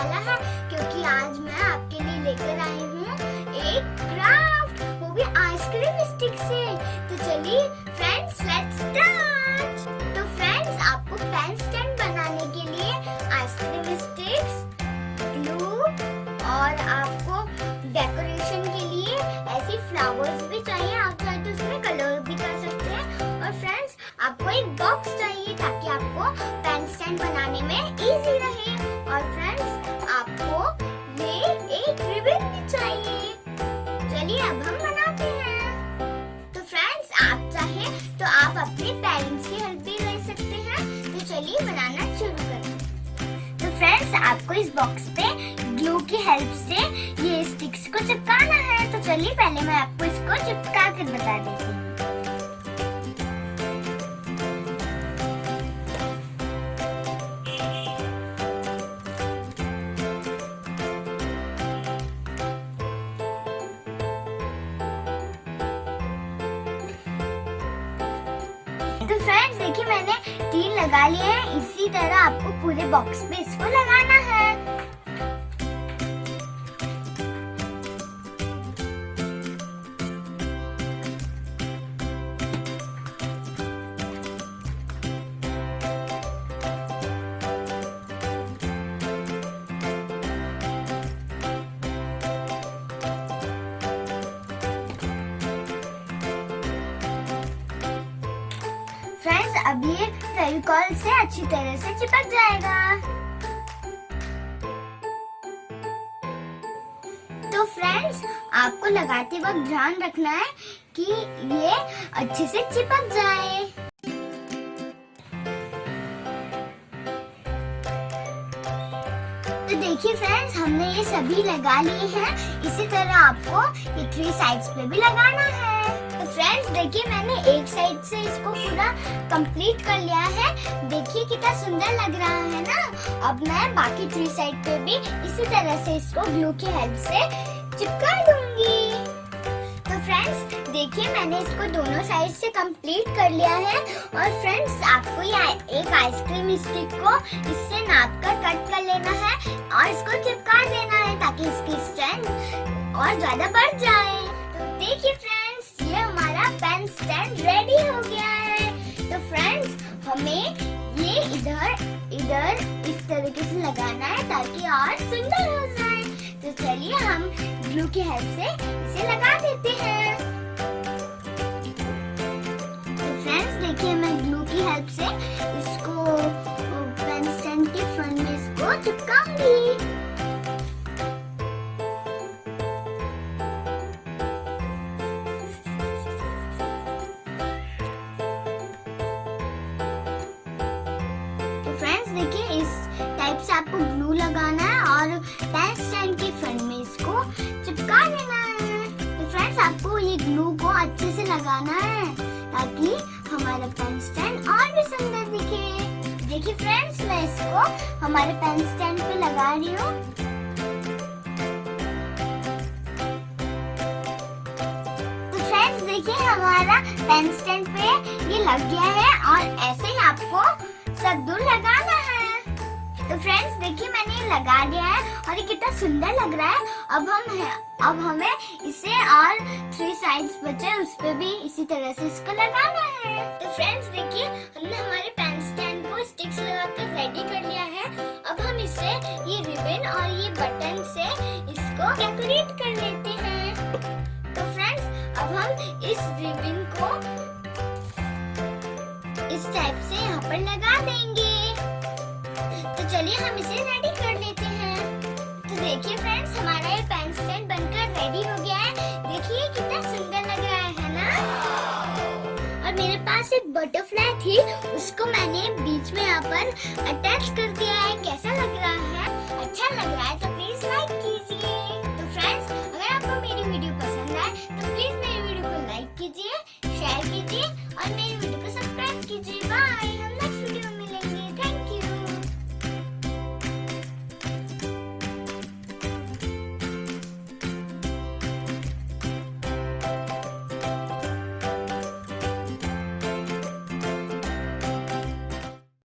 वाला है, क्योंकि आज मैं आपके लिए लेकर आई हूँ एक क्राफ्ट, वो भी आइसक्रीम स्टिक से। तो चलिए फ्रेंड्स, लेट्स स्टार्ट। तो फ्रेंड्स, आपको पेन स्टैंड बनाने के लिए आइसक्रीम स्टिक्स, ग्लू और आपको डेकोरेशन के लिए ऐसी फ्लावर्स भी चाहिए। आप चाहे तो उसमें कलर भी कर सकते हैं। और फ्रेंड्स, आपको एक बॉक्स चाहिए ताकि आपको पेन स्टैंड बनाने में इजी रहे। और फ्रेंड्स, आपको ये एक रिबन भी चाहिए। चलिए अब हम बनाते हैं। तो फ्रेंड्स, आप चाहे तो आप अपने पेरेंट्स की हेल्प भी ले सकते हैं। तो चलिए बनाना शुरू करते हैं। तो फ्रेंड्स, आपको इस बॉक्स पे ग्लू की हेल्प से ये स्टिक्स को चिपकाना है। तो चलिए पहले मैं आपको इसको चिपका कर बता देती हूँ। तो फ्रेंड्स, देखिए मैंने 3 लगा लिए हैं। इसी तरह आपको पूरे बॉक्स पे इसको लगाना है। फ्रेंड्स, अब ये फेविकॉल से अच्छी तरह से चिपक जाएगा। तो फ्रेंड्स, आपको लगाते वक्त ध्यान रखना है कि ये अच्छे से चिपक जाए। तो देखिए फ्रेंड्स, हमने ये सभी लगा लिए हैं। इसी तरह आपको ये 3 साइड्स पे भी लगाना है। तो फ्रेंड्स, देखिए मैंने एक साइड से इसको पूरा कंप्लीट कर लिया है। देखिए कितना सुंदर लग रहा है ना। अब मैं बाकी 3 साइड पे भी इसी तरह से इसको ग्लू की हेल्प से चिपका दूंगी। तो फ्रेंड्स, देखिए मैंने इसको दोनों साइड से कंप्लीट कर लिया है। और फ्रेंड्स, आपको ये एक आइसक्रीम स्टिक को इससे नाप कर कट कर लेना है और इसको चिपका देना है ताकि इसकी स्ट्रेंथ और ज्यादा बढ़ जाए। तो देखिए फ्रेंड्स, ये हमारा पेन स्टैंड रेडी हो गया है। तो फ्रेंड्स, हमें ये इधर इस तरीके से लगाना है ताकि और सुंदर हो जाए। तो चलिए हम ग्लू की हेल्प से इसे लगा देते हैं। तो फ्रेंड्स, देखिए मैं ग्लू की हेल्प से इसको पेन स्टैंड के फ्रंट में इसको चिपकाऊंगी। देखिए इस टाइप से आपको ग्लू लगाना है और पेन स्टैंड के फ्रंट में इसको चिपका देना है। तो फ्रेंड्स, आपको ये ग्लू को अच्छे से लगाना है ताकि हमारा पेन स्टैंड और भी सुंदर दिखे। देखिए फ्रेंड्स, मैं इसको हमारे पेन स्टैंड पे लगा रही हूँ। तो फ्रेंड्स, देखिए हमारा पेन स्टैंड पे ये लग गया है और ऐसे ही आपको सब दूर लगाना है। तो फ्रेंड्स, देखिए मैंने ये लगा दिया है और ये कितना सुंदर लग रहा है। अब हमें इसे और 3 साइड्स बचे, उस पे भी इसी तरह से इसको लगाना है। तो फ्रेंड्स, देखिए हमने हमारे पेन स्टैंड को स्टिक्स लगाकर रेडी कर लिया है। अब हम इसे ये रिबन और ये बटन से इसको डेकोरेट कर लेते हैं। तो फ्रेंड्स, अब हम इस रिबन को इस टाइप से यहाँ पर लगा देंगे। तो चलिए हम इसे रेडी कर लेते हैं। तो देखिए फ्रेंड्स, हमारा ये पेन स्टैंड बनकर रेडी हो गया है। देखिए कितना सुंदर लग रहा है ना। और मेरे पास एक बटरफ्लाई थी, उसको मैंने बीच में यहाँ पर अटैच कर दिया है। कैसा लग रहा है? अच्छा लग रहा है। तो